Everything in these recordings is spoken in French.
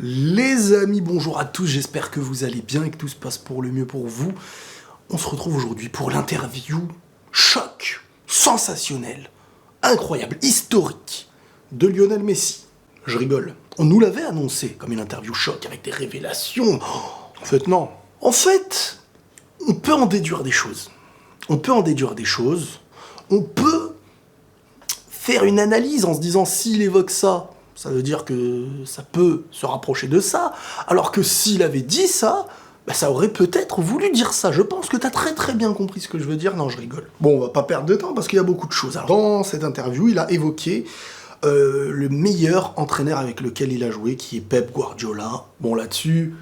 Les amis, bonjour à tous, j'espère que vous allez bien et que tout se passe pour le mieux pour vous. On se retrouve aujourd'hui pour l'interview choc, sensationnel, incroyable, historique de Lionel Messi. Je rigole. On nous l'avait annoncé comme une interview choc avec des révélations. En fait, non. En fait, on peut en déduire des choses. On peut faire une analyse en se disant s'il évoque ça, ça veut dire que ça peut se rapprocher de ça, alors que s'il avait dit ça, ça aurait peut-être voulu dire ça. Je pense que t'as très bien compris ce que je veux dire. Non, je rigole. Bon, on va pas perdre de temps parce qu'il y a beaucoup de choses. Alors, dans cette interview, il a évoqué le meilleur entraîneur avec lequel il a joué, qui est Pep Guardiola. Bon, là-dessus,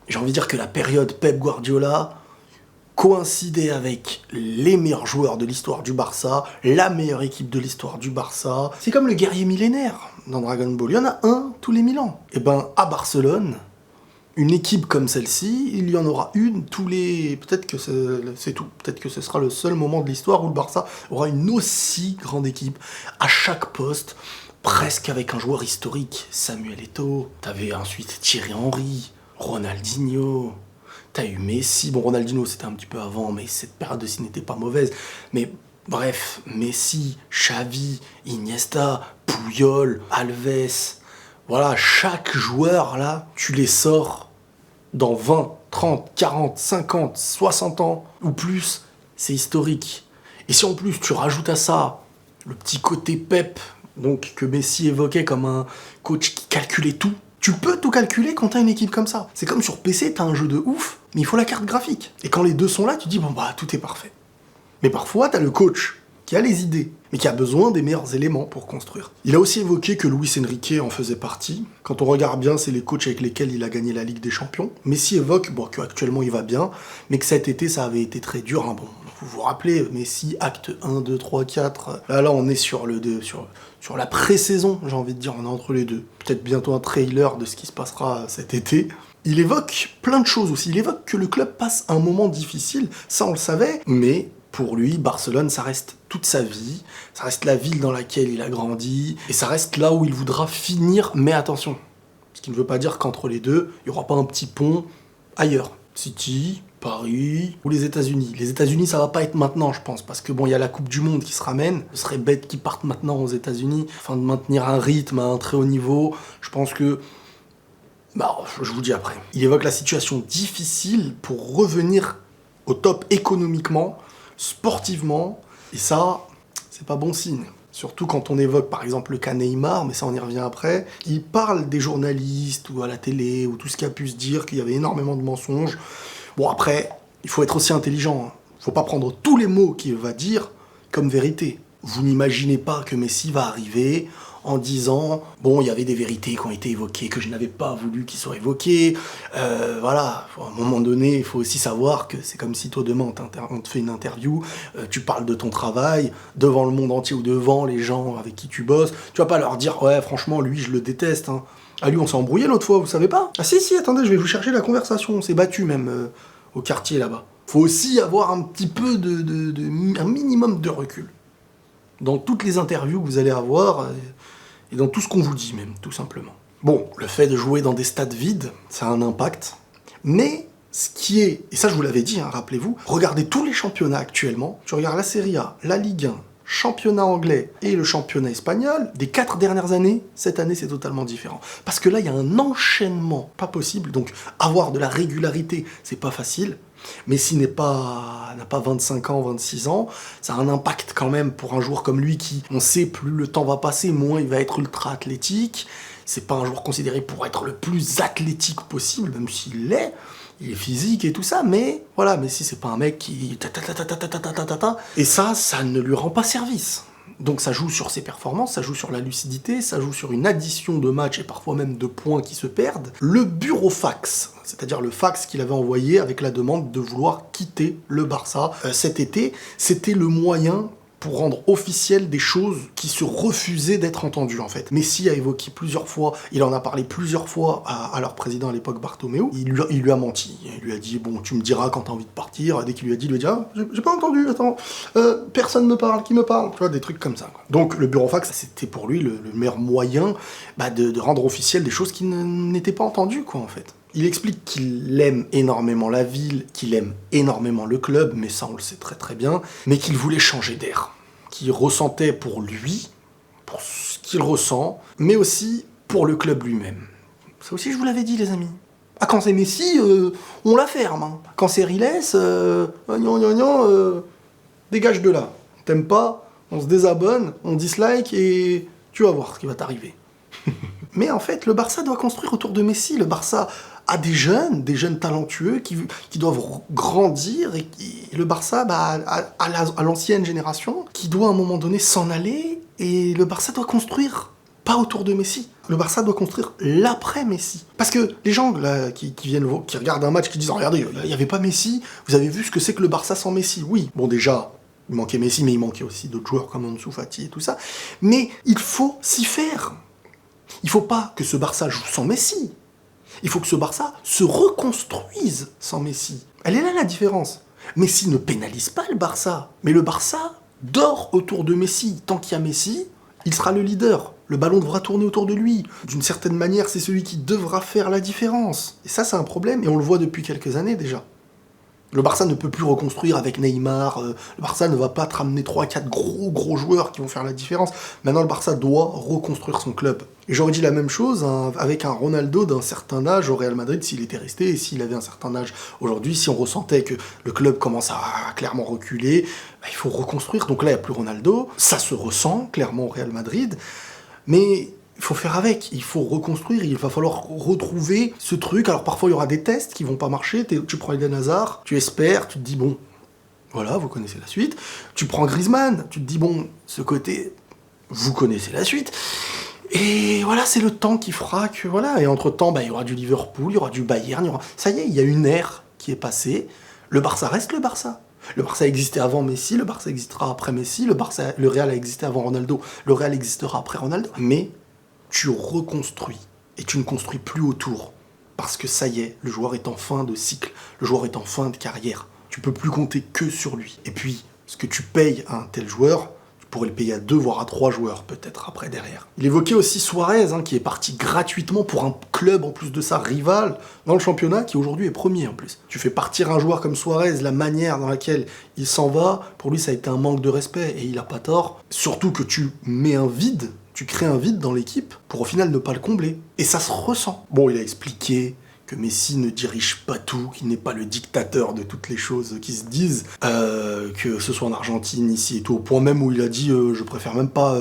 j'ai envie de dire que la période Pep Guardiola coïncidait avec les meilleurs joueurs de l'histoire du Barça, la meilleure équipe de l'histoire du Barça. C'est comme le guerrier millénaire dans Dragon Ball. Il y en a un tous les 1000 ans. Et ben, à Barcelone, une équipe comme celle-ci, il y en aura une tous les... Peut-être que c'est tout. Peut-être que ce sera le seul moment de l'histoire où le Barça aura une aussi grande équipe à chaque poste, presque avec un joueur historique. Samuel Eto'o. T'avais ensuite Thierry Henry, Ronaldinho. T'as eu Messi, bon Ronaldinho c'était un petit peu avant, mais cette période-ci n'était pas mauvaise. Mais bref, Messi, Xavi, Iniesta, Puyol, Alves, voilà, chaque joueur là, tu les sors dans 20, 30, 40, 50, 60 ans ou plus, c'est historique. Et si en plus tu rajoutes à ça le petit côté Pep, donc que Messi évoquait comme un coach qui calculait tout, tu peux tout calculer quand t'as une équipe comme ça. C'est comme sur PC, t'as un jeu de ouf, mais il faut la carte graphique. Et quand les deux sont là, tu dis, bon bah, tout est parfait. Mais parfois, t'as le coach qui a les idées, mais qui a besoin des meilleurs éléments pour construire. Il a aussi évoqué que Luis Enrique en faisait partie. Quand on regarde bien, c'est les coachs avec lesquels il a gagné la Ligue des Champions. Messi évoque, bon, qu'actuellement il va bien, mais que cet été, ça avait été très dur. Hein. Bon, vous vous rappelez, Messi, acte 1, 2, 3, 4. Là, on est sur la pré-saison, j'ai envie de dire, on est entre les deux. Peut-être bientôt un trailer de ce qui se passera cet été. Il évoque plein de choses aussi. Il évoque que le club passe un moment difficile, ça on le savait, mais pour lui, Barcelone, ça reste toute sa vie, ça reste la ville dans laquelle il a grandi, et ça reste là où il voudra finir, mais attention, ce qui ne veut pas dire qu'entre les deux, il n'y aura pas un petit pont ailleurs. City, Paris ou les États-Unis. Les États-Unis, ça va pas être maintenant, je pense, parce que bon, il y a la Coupe du Monde qui se ramène. Ce serait bête qu'ils partent maintenant aux États-Unis, afin de maintenir un rythme à un très haut niveau. Je pense que... je vous dis après. Il évoque la situation difficile pour revenir au top économiquement, sportivement, et ça, c'est pas bon signe. Surtout quand on évoque par exemple le cas Neymar, mais ça on y revient après, il parle des journalistes ou à la télé ou tout ce qui a pu se dire qu'il y avait énormément de mensonges. Bon après, il faut être aussi intelligent, hein. Faut pas prendre tous les mots qu'il va dire comme vérité. Vous n'imaginez pas que Messi va arriver en disant « Bon, il y avait des vérités qui ont été évoquées, que je n'avais pas voulu qu'ils soient évoquées. Voilà, à un moment donné, il faut aussi savoir que c'est comme si toi, demain, on te fait une interview, tu parles de ton travail devant le monde entier ou devant les gens avec qui tu bosses. Tu vas pas leur dire « Ouais, franchement, lui, je le déteste. Hein. Ah, lui, on s'est embrouillé l'autre fois, vous savez pas ?»« Ah si, attendez, je vais vous chercher la conversation. On s'est battu même au quartier là-bas. » Faut aussi avoir un petit peu un minimum de recul. Dans toutes les interviews que vous allez avoir... et dans tout ce qu'on vous dit même, tout simplement. Bon, le fait de jouer dans des stades vides, ça a un impact, mais ce qui est, et ça je vous l'avais dit, hein, rappelez-vous, regardez tous les championnats actuellement, tu regardes la Serie A, la Ligue 1, championnat anglais et le championnat espagnol, des 4 dernières années, cette année c'est totalement différent. Parce que là, il y a un enchaînement pas possible, donc avoir de la régularité, c'est pas facile. Messi n'a pas 25 ans, 26 ans, ça a un impact quand même pour un joueur comme lui qui, on sait, plus le temps va passer, moins il va être ultra athlétique. C'est pas un joueur considéré pour être le plus athlétique possible, même s'il l'est, il est physique et tout ça, mais voilà, Messi c'est pas un mec qui... Et ça ne lui rend pas service. Donc ça joue sur ses performances, ça joue sur la lucidité, ça joue sur une addition de matchs et parfois même de points qui se perdent. Le burofax, c'est-à-dire le fax qu'il avait envoyé avec la demande de vouloir quitter le Barça cet été, c'était le moyen pour rendre officielles des choses qui se refusaient d'être entendues, en fait. Messi a évoqué plusieurs fois, il en a parlé plusieurs fois à leur président à l'époque, Bartomeu. Il lui a menti. Il lui a dit, bon, tu me diras quand t'as envie de partir. Dès qu'il lui a dit, il lui a dit, ah, j'ai pas entendu, attends, personne me parle, qui me parle? Tu vois, des trucs comme ça, quoi. Donc, le burofax, c'était pour lui le meilleur moyen de rendre officielles des choses qui n'étaient pas entendues, quoi, en fait. Il explique qu'il aime énormément la ville, qu'il aime énormément le club, mais ça on le sait très très bien, mais qu'il voulait changer d'air, qu'il ressentait pour lui, pour ce qu'il ressent, mais aussi pour le club lui-même. Ça aussi je vous l'avais dit les amis. Ah, quand c'est Messi, on la ferme. Hein. Quand c'est Riles, dégage de là. T'aimes pas, on se désabonne, on dislike et tu vas voir ce qui va t'arriver. Mais en fait, le Barça doit construire autour de Messi. Le Barça a des jeunes talentueux qui doivent grandir. Et le Barça, à l'ancienne génération, qui doit à un moment donné s'en aller. Et le Barça doit construire, pas autour de Messi. Le Barça doit construire l'après-Messi. Parce que les gens là, qui regardent un match, qui disent « Regardez, il n'y avait pas Messi, vous avez vu ce que c'est que le Barça sans Messi ?» Oui, bon déjà, il manquait Messi, mais il manquait aussi d'autres joueurs comme Ansu Fati et tout ça. Mais il faut s'y faire. Il faut pas que ce Barça joue sans Messi. Il faut que ce Barça se reconstruise sans Messi. Elle est là la différence. Messi ne pénalise pas le Barça, mais le Barça dort autour de Messi. Tant qu'il y a Messi, il sera le leader. Le ballon devra tourner autour de lui. D'une certaine manière, c'est celui qui devra faire la différence. Et ça, c'est un problème, et on le voit depuis quelques années déjà. Le Barça ne peut plus reconstruire avec Neymar, le Barça ne va pas te ramener 3-4 gros joueurs qui vont faire la différence. Maintenant, le Barça doit reconstruire son club. Et j'aurais dit la même chose avec un Ronaldo d'un certain âge au Real Madrid, s'il était resté, et s'il avait un certain âge aujourd'hui, si on ressentait que le club commence à clairement reculer, il faut reconstruire. Donc là, il n'y a plus Ronaldo, ça se ressent clairement au Real Madrid, mais il faut faire avec, il faut reconstruire, il va falloir retrouver ce truc. Alors parfois il y aura des tests qui vont pas marcher, tu prends Eden Hazard, tu espères, tu te dis bon, voilà, vous connaissez la suite. Tu prends Griezmann, tu te dis bon, ce côté, vous connaissez la suite. Et voilà, c'est le temps qui fera que voilà, et entre-temps, il y aura du Liverpool, il y aura du Bayern, ça y est, il y a une ère qui est passée, le Barça reste le Barça. Le Barça a existé avant Messi, le Barça existera après Messi, le Real a existé avant Ronaldo, le Real existera après Ronaldo, mais tu reconstruis, et tu ne construis plus autour, parce que ça y est, le joueur est en fin de cycle, le joueur est en fin de carrière, tu peux plus compter que sur lui. Et puis, ce que tu payes à un tel joueur, tu pourrais le payer à 2 voire à 3 joueurs peut-être après derrière. Il évoquait aussi Suarez, qui est parti gratuitement pour un club en plus de ça rival dans le championnat, qui aujourd'hui est premier en plus. Tu fais partir un joueur comme Suarez, la manière dans laquelle il s'en va, pour lui ça a été un manque de respect, et il a pas tort. Surtout que tu mets un vide, tu crées un vide dans l'équipe pour au final ne pas le combler. Et ça se ressent. Bon, il a expliqué que Messi ne dirige pas tout, qu'il n'est pas le dictateur de toutes les choses qui se disent, que ce soit en Argentine, ici et tout, au point même où il a dit je préfère même pas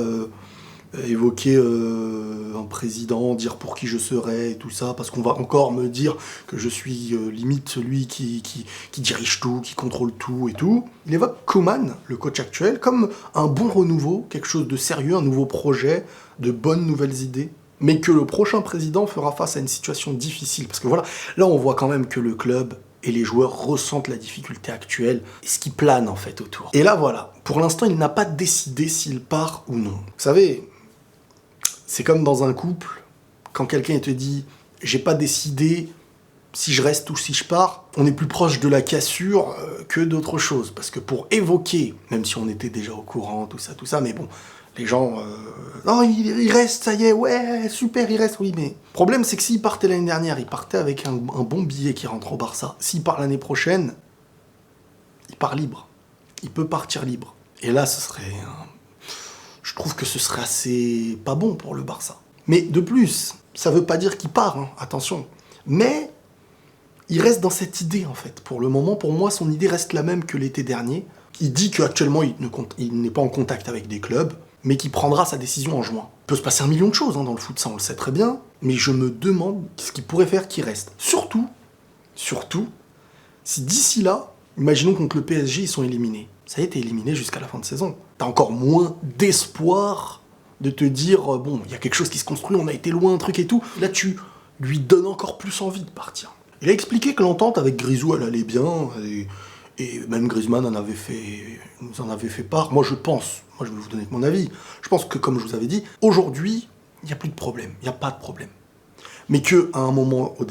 évoquer un président, dire pour qui je serais et tout ça, parce qu'on va encore me dire que je suis limite celui qui dirige tout, qui contrôle tout et tout. Il évoque Koeman, le coach actuel, comme un bon renouveau, quelque chose de sérieux, un nouveau projet, de bonnes nouvelles idées, mais que le prochain président fera face à une situation difficile, parce que voilà, là on voit quand même que le club et les joueurs ressentent la difficulté actuelle et ce qui plane en fait autour. Et là voilà, pour l'instant il n'a pas décidé s'il part ou non. Vous savez, c'est comme dans un couple, quand quelqu'un te dit « j'ai pas décidé si je reste ou si je pars », on est plus proche de la cassure que d'autre chose. Parce que pour évoquer, même si on était déjà au courant, tout ça, mais bon, les gens « non, il reste, ça y est, ouais, super, il reste, oui, mais... » Le problème, c'est que s'il partait l'année dernière, il partait avec un bon billet qui rentre au Barça. S'il part l'année prochaine, il part libre. Il peut partir libre. Et là, ce serait... Je trouve que ce serait assez pas bon pour le Barça. Mais de plus, ça veut pas dire qu'il part, attention. Mais il reste dans cette idée, en fait. Pour le moment, pour moi, son idée reste la même que l'été dernier. Il dit qu'actuellement, il n'est pas en contact avec des clubs, mais qu'il prendra sa décision en juin. Il peut se passer 1 million de choses dans le foot, ça on le sait très bien, mais je me demande ce qu'il pourrait faire qu'il reste. Surtout, si d'ici là, imaginons contre le PSG, ils sont éliminés. Ça y est, t'es éliminé jusqu'à la fin de saison. T'as encore moins d'espoir de te dire, bon, il y a quelque chose qui se construit, on a été loin, un truc et tout. Là, tu lui donnes encore plus envie de partir. Il a expliqué que l'entente avec Grisou, elle allait bien, Et même Griezmann nous en avait fait part. Moi, je vais vous donner mon avis, je pense que, comme je vous avais dit, aujourd'hui, il n'y a plus de problème, il n'y a pas de problème. Mais qu'à un moment, au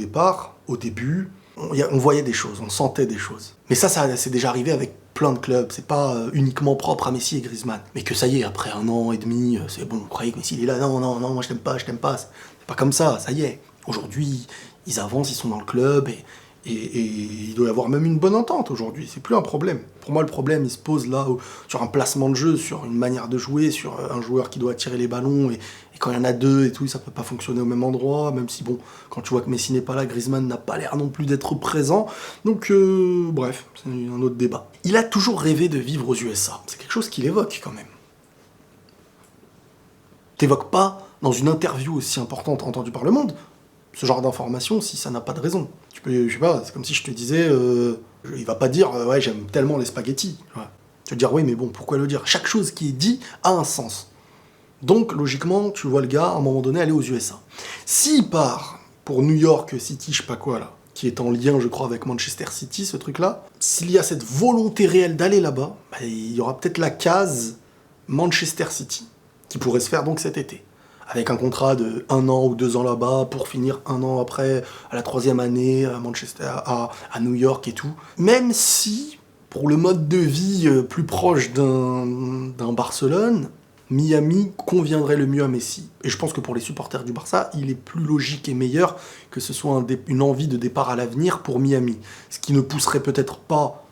début, on voyait des choses, on sentait des choses. Mais ça c'est déjà arrivé avec plein de clubs, c'est pas uniquement propre à Messi et Griezmann. Mais que ça y est, après 1 an et demi, c'est bon, vous croyez que Messi il est là, non, moi je t'aime pas. C'est pas comme ça y est. Aujourd'hui, ils avancent, ils sont dans le club, et il doit y avoir même une bonne entente aujourd'hui, c'est plus un problème. Pour moi, le problème, il se pose là, sur un placement de jeu, sur une manière de jouer, sur un joueur qui doit attirer les ballons, et quand il y en a deux et tout, ça peut pas fonctionner au même endroit, même si, bon, quand tu vois que Messi n'est pas là, Griezmann n'a pas l'air non plus d'être présent, donc, bref, c'est un autre débat. Il a toujours rêvé de vivre aux USA, c'est quelque chose qu'il évoque quand même. T'évoques pas, dans une interview aussi importante entendue par le monde, ce genre d'informations si ça n'a pas de raison. Je sais pas, c'est comme si je te disais, il va pas dire, ouais, j'aime tellement les spaghettis. Ouais. Tu vas dire, oui, mais bon, pourquoi le dire? Chaque chose qui est dit a un sens. Donc, logiquement, tu vois le gars, à un moment donné, aller aux USA. S'il part pour New York City, je sais pas quoi, là, qui est en lien, je crois, avec Manchester City, ce truc-là, s'il y a cette volonté réelle d'aller là-bas, bah, il y aura peut-être la case Manchester City, qui pourrait se faire donc cet été. Avec un contrat de 1 an ou 2 ans là-bas, pour finir 1 an après, à la 3e année, à Manchester, à New York et tout. Même si, pour le mode de vie plus proche d'un Barcelone, Miami conviendrait le mieux à Messi. Et je pense que pour les supporters du Barça, il est plus logique et meilleur que ce soit une envie de départ à l'avenir pour Miami. Ce qui ne pousserait peut-être pas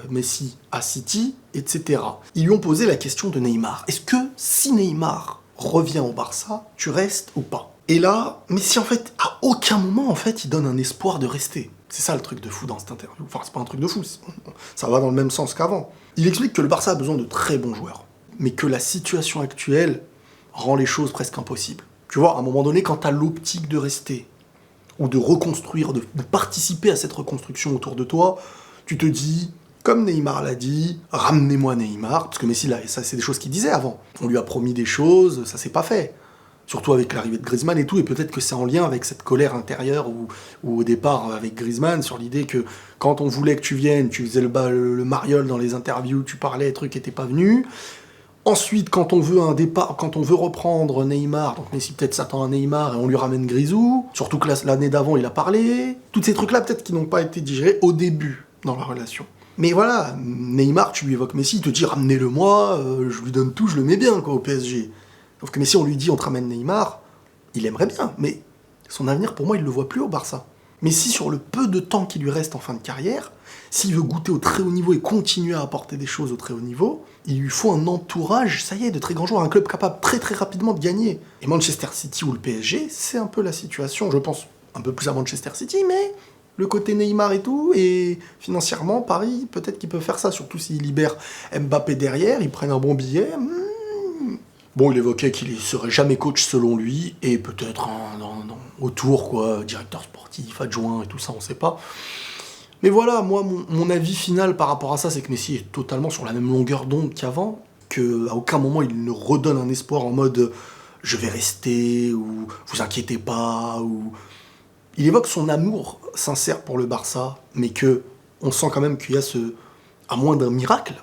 Messi à City, etc. Ils lui ont posé la question de Neymar. Est-ce que si Neymar revient au Barça, tu restes ou pas? Et là, Messi, en fait, à aucun moment, en fait, il donne un espoir de rester. C'est ça le truc de fou dans cette interview. Enfin, c'est pas un truc de fou, ça va dans le même sens qu'avant. Il explique que le Barça a besoin de très bons joueurs, mais que la situation actuelle rend les choses presque impossibles. Tu vois, à un moment donné, quand t'as l'optique de rester, ou de reconstruire, de participer à cette reconstruction autour de toi, tu te dis, comme Neymar l'a dit, ramenez-moi Neymar, parce que Messi, là, ça c'est des choses qu'il disait avant. On lui a promis des choses, ça s'est pas fait. Surtout avec l'arrivée de Griezmann et tout, et peut-être que c'est en lien avec cette colère intérieure, ou au départ avec Griezmann, sur l'idée que quand on voulait que tu viennes, tu faisais le mariole dans les interviews, tu parlais, truc, et t'es pas venu. Ensuite, quand on veut reprendre Neymar, donc Messi peut-être s'attend à Neymar et on lui ramène Grisou, surtout que l'année d'avant il a parlé, tous ces trucs-là peut-être qui n'ont pas été digérés au début dans la relation. Mais voilà, Neymar, tu lui évoques Messi, il te dit ramenez-le-moi, je lui donne tout, je le mets bien quoi au PSG. Sauf que Messi, on lui dit on te ramène Neymar, il aimerait bien, mais son avenir pour moi il le voit plus au Barça. Messi, sur le peu de temps qui lui reste en fin de carrière, s'il veut goûter au très haut niveau et continuer à apporter des choses au très haut niveau, il lui faut un entourage, ça y est, de très grands joueurs, un club capable très très rapidement de gagner. Et Manchester City ou le PSG, c'est un peu la situation, je pense un peu plus à Manchester City, mais le côté Neymar et tout, et financièrement, Paris, peut-être qu'il peut faire ça, surtout s'il libère Mbappé derrière, ils prennent un bon billet. Bon, il évoquait qu'il ne serait jamais coach selon lui, et peut-être autour, quoi, directeur sportif, adjoint et tout ça, on sait pas. Mais voilà, moi, mon avis final par rapport à ça, c'est que Messi est totalement sur la même longueur d'onde qu'avant, qu'à aucun moment il ne redonne un espoir en mode « je vais rester » ou « vous inquiétez pas » ou... Il évoque son amour sincère pour le Barça, mais que on sent quand même qu'il y a à moins d'un miracle,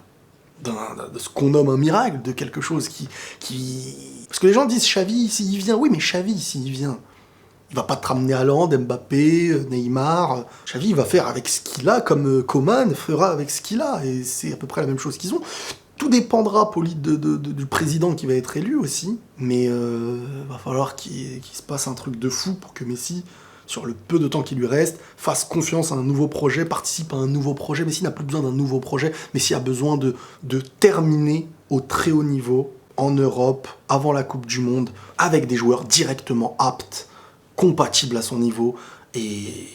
de ce qu'on nomme un miracle, de quelque chose qui... Parce que les gens disent « Xavi, s'il vient », oui, mais Xavi, s'il vient... Il va pas te ramener Haaland, Mbappé, Neymar. Xavi, il va faire avec ce qu'il a, comme Coman fera avec ce qu'il a. Et c'est à peu près la même chose qu'ils ont. Tout dépendra, du président qui va être élu aussi. Mais va falloir qu'il se passe un truc de fou pour que Messi, sur le peu de temps qui lui reste, fasse confiance à un nouveau projet, participe à un nouveau projet. Messi n'a plus besoin d'un nouveau projet. Messi a besoin de terminer au très haut niveau, en Europe, avant la Coupe du Monde, avec des joueurs directement aptes, compatible à son niveau et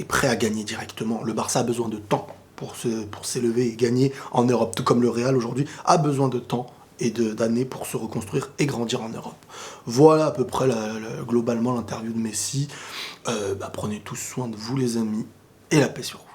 prêt à gagner directement. Le Barça a besoin de temps pour s'élever et gagner en Europe, tout comme le Real aujourd'hui a besoin de temps et d'années pour se reconstruire et grandir en Europe. Voilà à peu près globalement l'interview de Messi. Prenez tous soin de vous les amis et la paix sur vous.